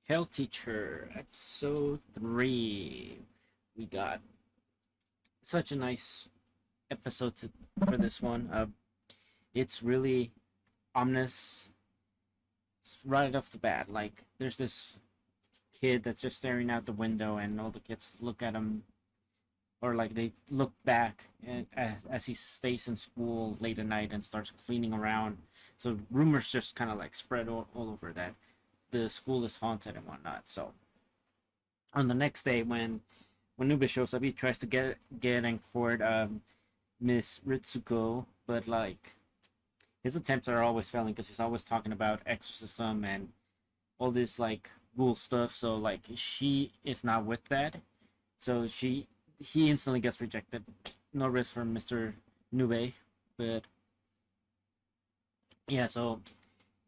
Hell Teacher, episode 3. We got such a nice episode for this one. It's really ominous right off the bat. Like, there's this kid that's just staring out the window, and all the kids look at him, or like they look back as he stays in school late at night and starts cleaning around. So rumors just kind of like spread all over that the school is haunted and whatnot. So on the next day, when Nube shows up, he tries to get and court Miss Ritsuko, but like his attempts are always failing because he's always talking about exorcism and all this like ghoul stuff. So like she is not with that. So he instantly gets rejected. No risk for Mr. Nube, but yeah. So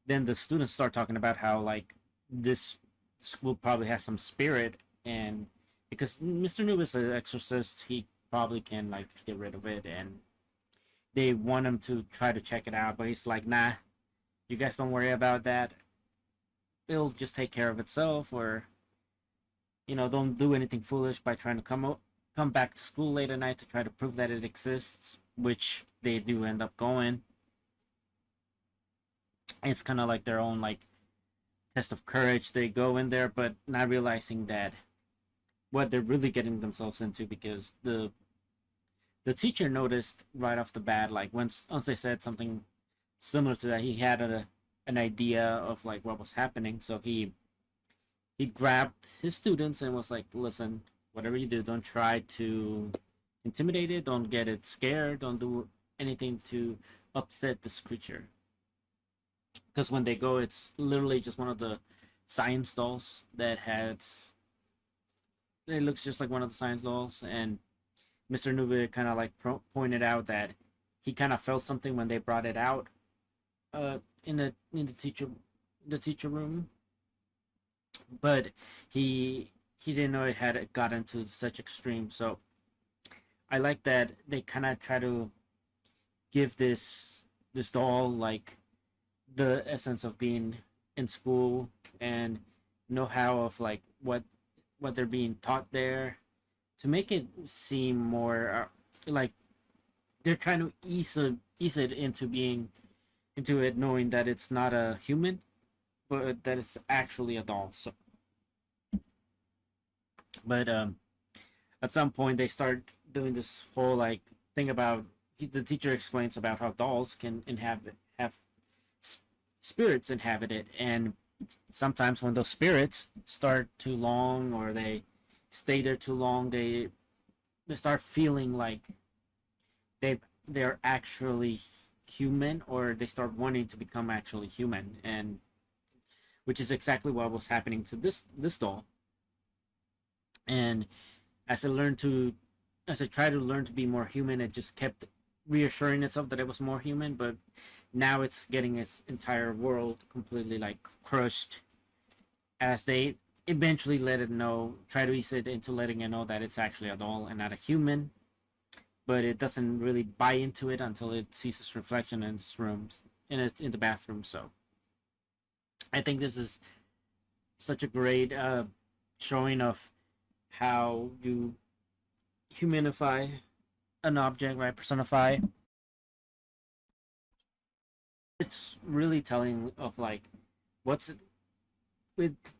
then the students start talking about how like this school probably has some spirit, and because Mr. Noob is an exorcist, he probably can like get rid of it, and they want him to try to check it out, but he's like, nah, you guys don't worry about that. It'll just take care of itself, or don't do anything foolish by trying to come back to school late at night to try to prove that it exists, which they do end up going. It's kind of like their own like test of courage. They go in there, but not realizing that what they're really getting themselves into, because the teacher noticed right off the bat, like once they said something similar to that, he had an idea of like what was happening. So he grabbed his students and was like, listen, whatever you do, don't try to intimidate it, don't get it scared, don't do anything to upset this creature, because when they go, it's literally just one of the science dolls that has. It looks just like one of the science dolls, and Mr. Nube kind of like pointed out that he kind of felt something when they brought it out, in the teacher room, but he didn't know it had gotten to such extreme. So I like that they kind of try to give this doll like the essence of being in school and know-how of like what they're being taught there, to make it seem more like they're trying to ease it into being into it, knowing that it's not a human, but that it's actually a doll. So, but at some point they start doing this whole like thing about the teacher explains about how dolls can have spirits inhabit it, and sometimes when those spirits start too long or they stay there too long, they start feeling like they they're actually human, or they start wanting to become actually human, and which is exactly what was happening to this doll. And as I learned to as I tried to learn to be more human, it just kept reassuring itself that it was more human, but now it's getting its entire world completely like crushed as they eventually let it know, try to ease it into letting it know that it's actually a doll and not a human, but it doesn't really buy into it until it sees its reflection in its rooms, in the bathroom. So I think this is such a great showing of how you humanify an object, right? Personify. It's really telling of like what's it.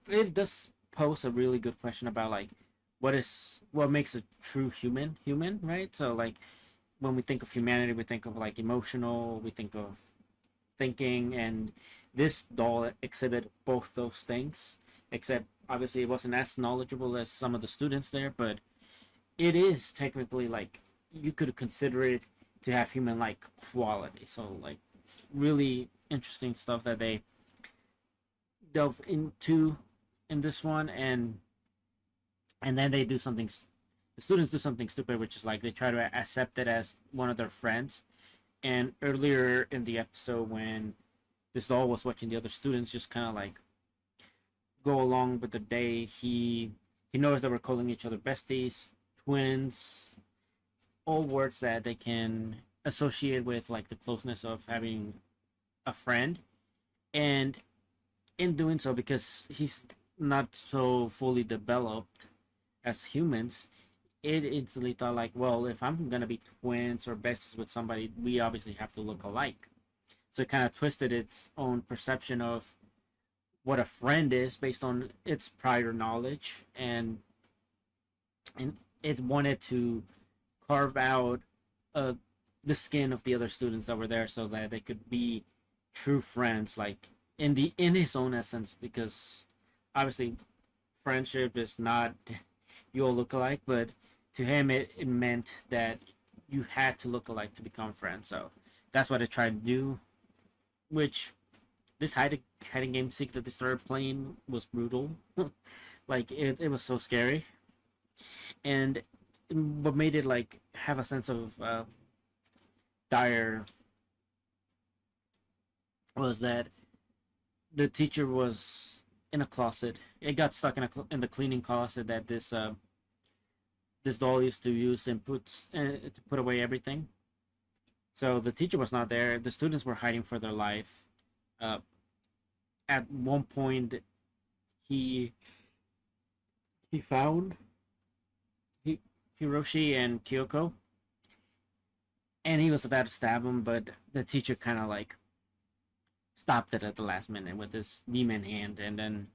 It does pose a really good question about like what makes a true human, right? So like when we think of humanity, we think of like emotional, we think of thinking, and this doll exhibit both those things. Except obviously it wasn't as knowledgeable as some of the students there, but it is technically like you could consider it to have human like quality. So like really interesting stuff that they delve into in this one, and then they do something. The students do something stupid, which is like they try to accept it as one of their friends. And earlier in the episode, when this doll was watching the other students just kind of like go along with the day, he knows that we're calling each other besties, twins, all words that they can associate with like the closeness of having a friend. And in doing so, because he's not so fully developed as humans, it instantly thought like, well, if I'm gonna be twins or besties with somebody, we obviously have to look alike. So it kind of twisted its own perception of what a friend is based on its prior knowledge, and it wanted to carve out uh, the skin of the other students that were there so that they could be true friends, like in his own essence, because obviously friendship is not you all look alike, but to him it meant that you had to look alike to become friends. So that's what it tried to do, which this hiding game seek that they started playing was brutal. Like it was so scary, and what made it like have a sense of dire was that the teacher was in a closet. It got stuck in the cleaning closet that this doll used to use and to put away everything. So the teacher was not there. The students were hiding for their life. Uh, at one point, he he found Hiroshi and Kyoko, and he was about to stab him, but the teacher kind of like stopped it at the last minute with his demon hand, and then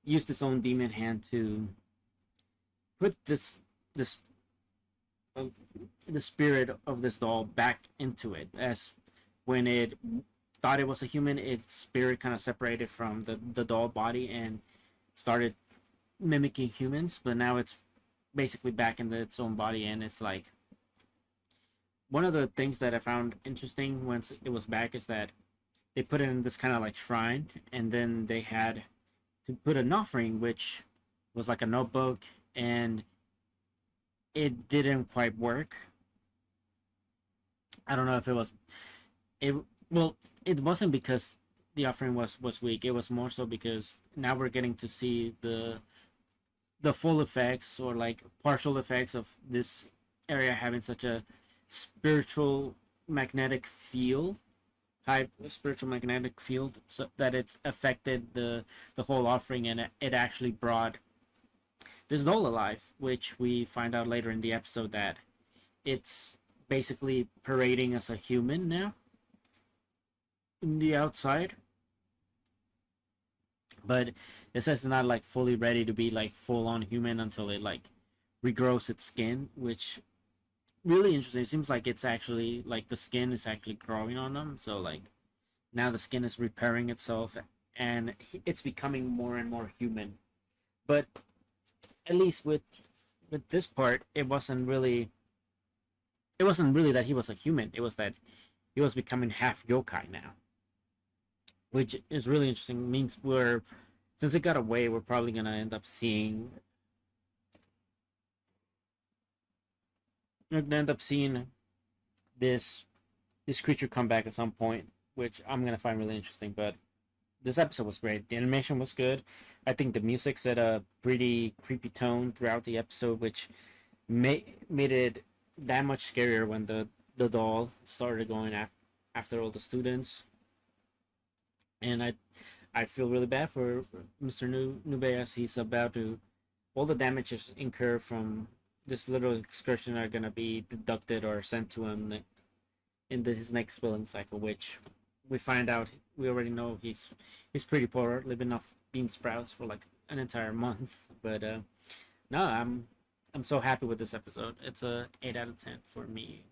used his own demon hand to put this uh, the spirit of this doll back into it. As when it thought it was a human, its spirit kind of separated from the doll body and started mimicking humans, but now it's basically back into its own body. And it's like one of the things that I found interesting once it was back is that they put it in this kind of like shrine, and then they had to put an offering, which was like a notebook, and it didn't quite work. I don't know if it well, it wasn't because the offering was weak. It was more so because now we're getting to see the full effects or like partial effects of this area having such a spiritual magnetic field, high spiritual magnetic field, so that it's affected the whole offering, and it actually brought this doll alive, which we find out later in the episode that it's basically parading as a human now in the outside, but it says it's not like fully ready to be like full on human until it like regrows its skin, which really interesting. It seems like it's actually like the skin is actually growing on them, so like now the skin is repairing itself and it's becoming more and more human. But at least with this part, it wasn't really that he was a human. It was that he was becoming half yokai now, which is really interesting. It means since it got away, we're probably gonna end up seeing this this creature come back at some point, which I'm gonna find really interesting. But this episode was great. The animation was good. I think the music set a pretty creepy tone throughout the episode, which made it that much scarier when the doll started going after all the students. And I feel really bad for Mr. Nube, as he's about to all the damages incurred from this little excursion are gonna be deducted or sent to him in his next spelling cycle, which we find out we already know he's pretty poor, living off bean sprouts for like an entire month. But no, I'm so happy with this episode. It's a 8 out of 10 for me.